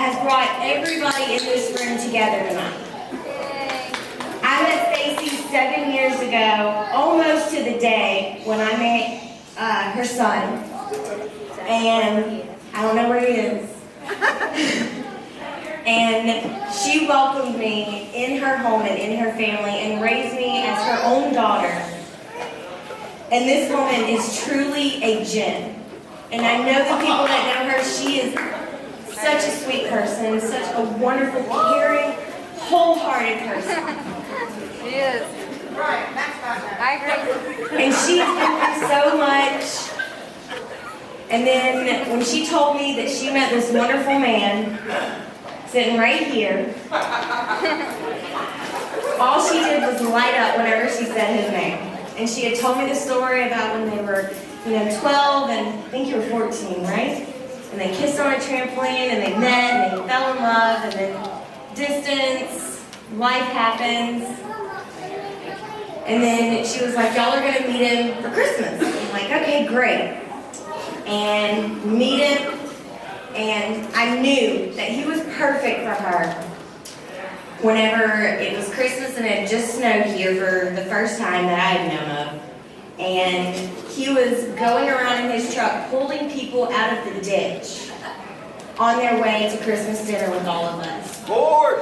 has brought everybody in this room together tonight. I met Stacy 7 years ago, almost to the day when I met her son. And I don't know where he is. And she welcomed me in her home and in her family and raised me as her own daughter. And this woman is truly a gem. And I know the people that know her, she is such a sweet person, such a wonderful, caring, wholehearted person. She is. I agree. And she's been through so much. And then when she told me that she met this wonderful man sitting right here, all she did was light up whenever she said his name. And she had told me the story about when they were, 12, and I think you were 14, right? And they kissed on a trampoline, and they met, and they fell in love, and then distance, life happens. And then she was like, y'all are going to meet him for Christmas. I'm like, okay, great. And meet him, and I knew that he was perfect for her whenever it was Christmas and it had just snowed here for the first time that I had known of. And he was going around in his truck pulling people out of the ditch on their way to Christmas dinner with all of us. Lord!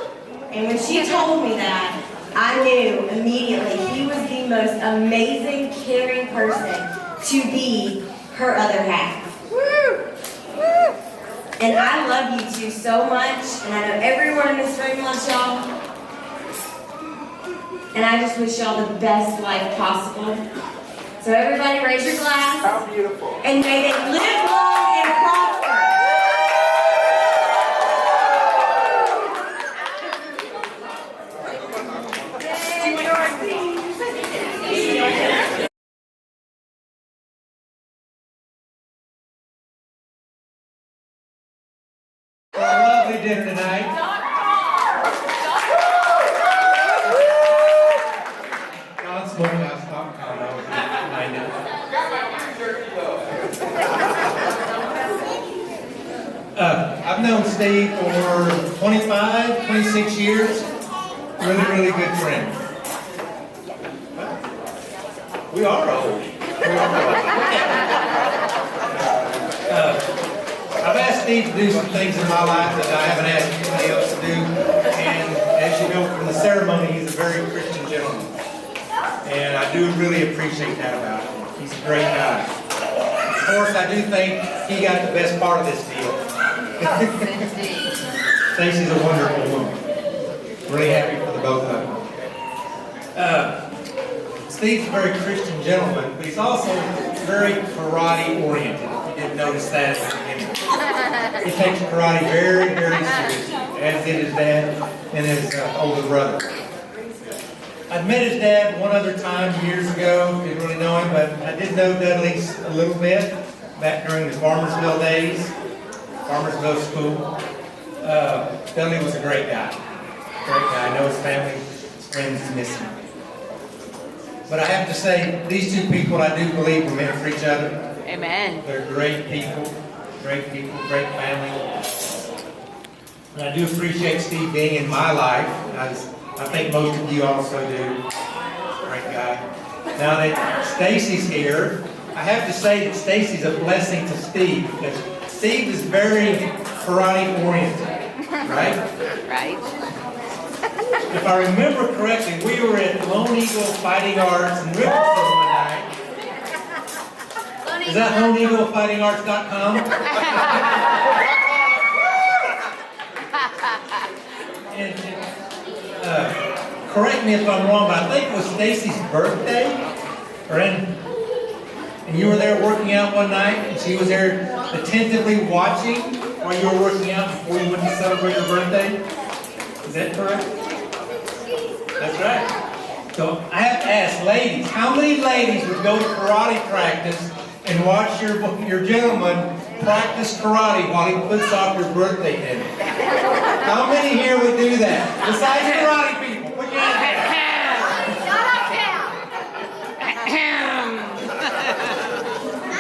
And when she told me that, I knew immediately he was the most amazing, caring person to be her other half. And I love you two so much, and I know everyone in this room loves y'all. And I just wish y'all the best life possible. So everybody raise your glass. How beautiful. And may they live long and prosper. A lovely dinner tonight. John Smokehouse, behind it. I've known Steve for 25, 26 years. Really, really good friend. We are old. I've asked Steve to do some things in my life that I haven't asked anybody else to do. And as you know from the ceremony, he's a very Christian gentleman. And I do really appreciate that about him. He's a great guy. Of course, I do think he got the best part of this deal. Stacy's a wonderful woman. Really happy for the both of them. Steve's a very Christian gentleman, but he's also very karate oriented. If you didn't notice that at the beginning. He takes karate very, very seriously, as did his dad and his older brother. I'd met his dad one other time years ago, didn't really know him, but I did know Dudley's a little bit back during the Farmersville days, Farmersville School. Dudley was a great guy. I know his family, his friends miss him. But I have to say, these two people I do believe were meant for each other. Amen. They're great people, great family. And I do appreciate Steve being in my life. I think most of you also do. Great guy. Now that Stacy's here, I have to say that Stacy's a blessing to Steve because Steve is very karate oriented, right? Right. If I remember correctly, we were at Lone Eagle Fighting Arts in Richardson one night. Is that LoneEagleFightingArts.com? And correct me if I'm wrong, but I think it was Stacy's birthday, and you were there working out one night, and she was there attentively watching while you were working out before you went to celebrate your birthday. Is that correct? That's right. So I have to ask, ladies, how many ladies would go to karate practice and watch your gentleman practice karate while he puts off your birthday dinner? How many here would do that? Besides karate people, put your hands up.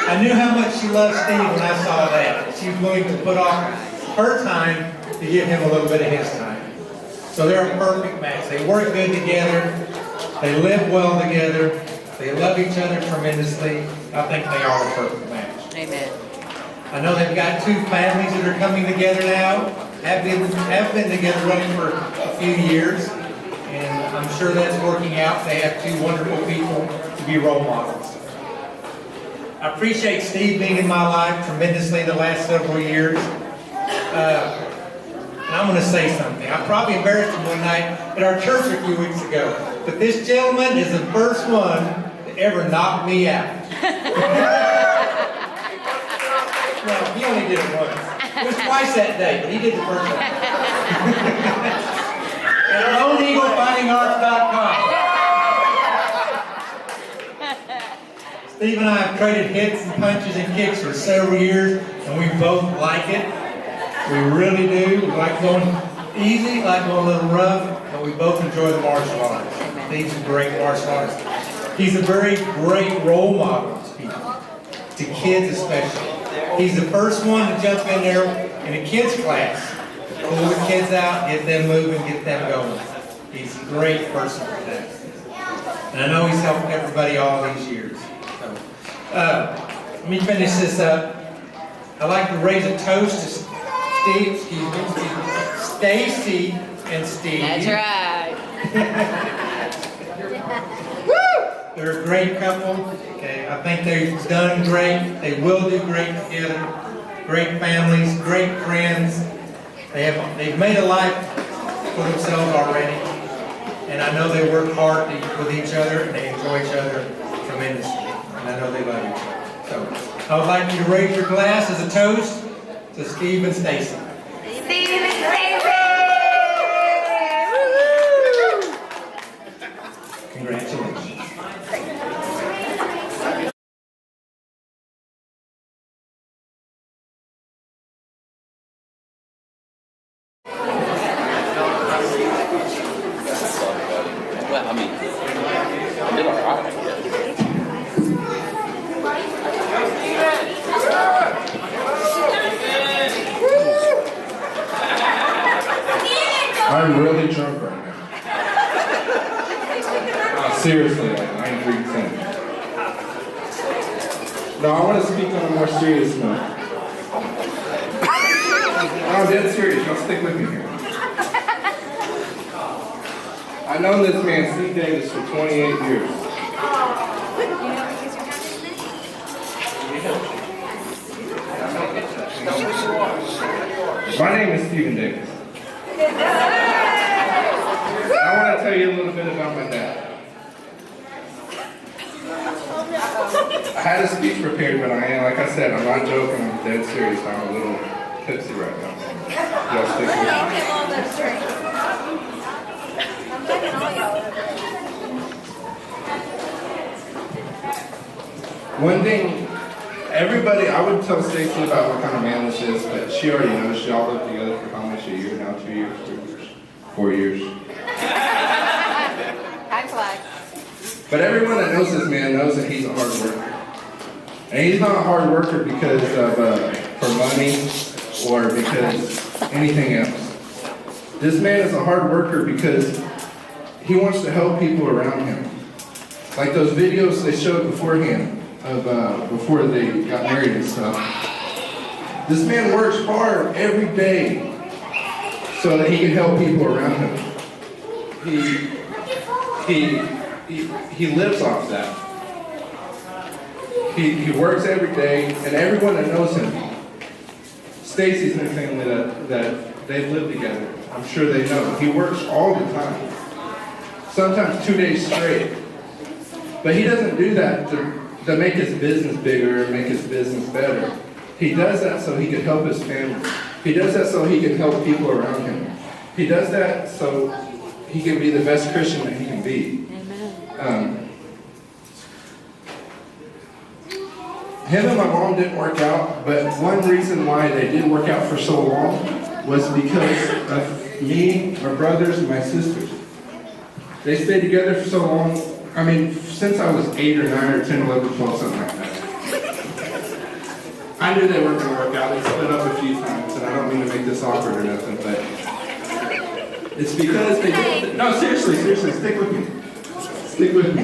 I knew how much she loved Steve when I saw that. She was willing to put off her time to give him a little bit of his time. So they're a perfect match. They work good together. They live well together. They love each other tremendously. I think they are a perfect match. Amen. I know they've got two families that are coming together now. Have been together running for a few years. And I'm sure that's working out. They have two wonderful people to be role models. I appreciate Steve being in my life tremendously the last several years. And I'm going to say something. I probably embarrassed him one night at our church a few weeks ago. But this gentleman is the first one to ever knock me out. Well, he only did it once. It was twice that day, but he did the first time. At our own EagleFightingArts.com. Steve and I have traded hits and punches and kicks for several years, and we both like it. We really do. We like going easy, like going a little rough, but we both enjoy the martial arts. Steve's a great martial artist. He's a very great role model to people, to kids especially. He's the first one to jump in there in a kids class, pull the kids out, get them moving, get them going. He's a great person for that. And I know he's helped everybody all these years. So, let me finish this up. I'd like to raise a toast to Stacy and Steve. That's right. They're a great couple. Okay, I think they've done great. They will do great together. Great families, great friends. They've made a life for themselves already. And I know they work hard with each other, and they enjoy each other tremendously. And I know they love each other. So I would like you to raise your glass as a toast to Steve and Stacy. Steve and Stacy! Congratulations. Well, I mean, I did all right, I guess. I'm really drunk right now. Seriously, like, I ain't drinking something. No, I want to speak on a more serious note. No, I'm dead serious. Y'all stick with me here. I've known this man, Steve Davis, for 28 years. My name is Steven Davis. I want to tell you a little bit about my dad. I had a speech prepared, but like I said, I'm not joking, I'm dead serious. I'm a little tipsy right now. Y'all stick with me. One thing, everybody, I would tell Stacey about what kind of man this is, but she already knows. Y'all lived together for how much, a year now? 2 years? 3 years? 4 years? High flag. But everyone that knows this man knows that he's a hard worker. And he's not a hard worker because of, for money or because anything else. This man is a hard worker because he wants to help people around him. Like those videos they showed beforehand of before they got married and stuff. This man works hard every day so that he can help people around him. He lives off that. He works every day, and everyone that knows him, Stacy's in the family that they live together. I'm sure they know. He works all the time. Sometimes 2 days straight. But he doesn't do that to make his business bigger and make his business better. He does that so he can help his family. He does that so he can help people around him. He does that so he can be the best Christian that he can be. Him and my mom didn't work out, but one reason why they did work out for so long was because of me, my brothers, and my sisters. They stayed together for so long. I mean, since I was 8 or 9 or 10, 11, 12, something like that. I knew they weren't going to work out. They split up a few times, and I don't mean to make this awkward or nothing, but it's because they did, no, seriously, stick with me. Stick with me.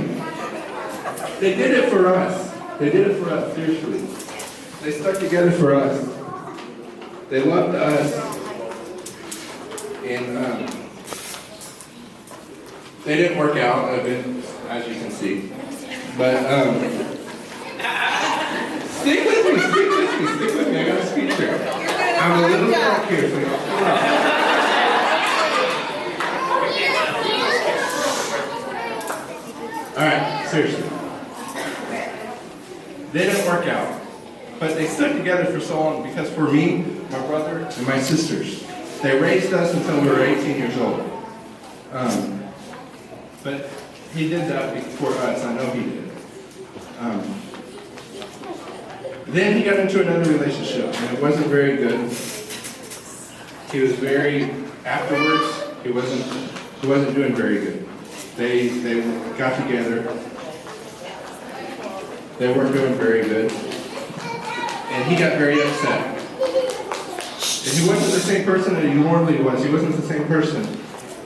They did it for us. They did it for us, seriously. They stuck together for us. They loved us. And they didn't work out, as you can see. But stick with me. I got a speech here. I'm a little drunk here, so y'all chill out. All right, seriously. They didn't work out, but they stood together for so long because for me, my brother, and my sisters, they raised us until we were 18 years old. But he did that for us. I know he did. Then he got into another relationship, and it wasn't very good. He was afterwards, he wasn't doing very good. They got together. They weren't doing very good. And he got very upset. And he wasn't the same person that he normally was. He wasn't the same person.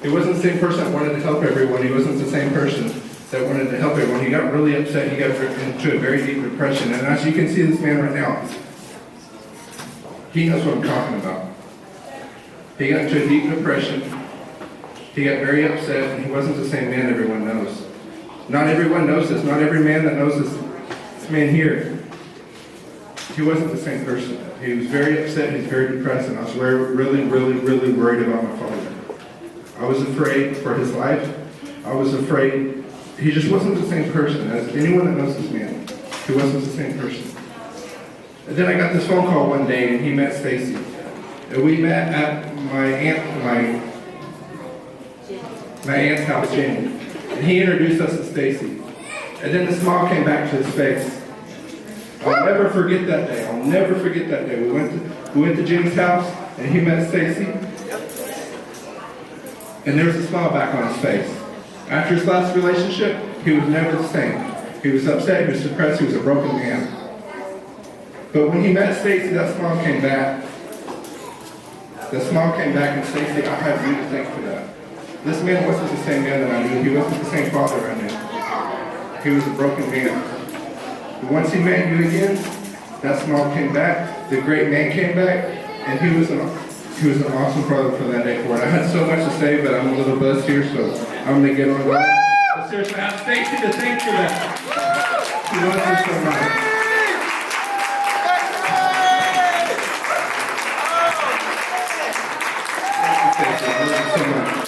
He wasn't the same person that wanted to help everyone. He wasn't the same person that wanted to help everyone. He got really upset. He got into a very deep depression. And as you can see this man right now, he knows what I'm talking about. He got into a deep depression. He got very upset, and he wasn't the same man everyone knows. Not everyone knows this. Not every man that knows this man here. He wasn't the same person. He was very upset. He was very depressed, and I was really worried about my father. I was afraid for his life. I was afraid. He just wasn't the same person. As anyone that knows this man, he wasn't the same person. And then I got this phone call one day, and he met Stacy. And we met at my aunt's house, Jenny. And he introduced us to Stacy. And then the smile came back to his face. I'll never forget that day. I'll never forget that day. We went to Jenny's house, and he met Stacy. And there was a smile back on his face. After his last relationship, he was never the same. He was upset, he was depressed, he was a broken man. But when he met Stacy, that smile came back. The smile came back, and Stacy, I have you to thank for that. This man wasn't the same man that I knew. He wasn't the same father I knew. He was a broken man. But once he met you again, that smile came back, the great man came back, and he was an awesome father for that day for it. I had so much to say, but I'm a little buzzed here, so I'm going to get on going. But seriously, I have Stacy to thank for that. He loves you so much. Thank you, Stacy. I love you so much.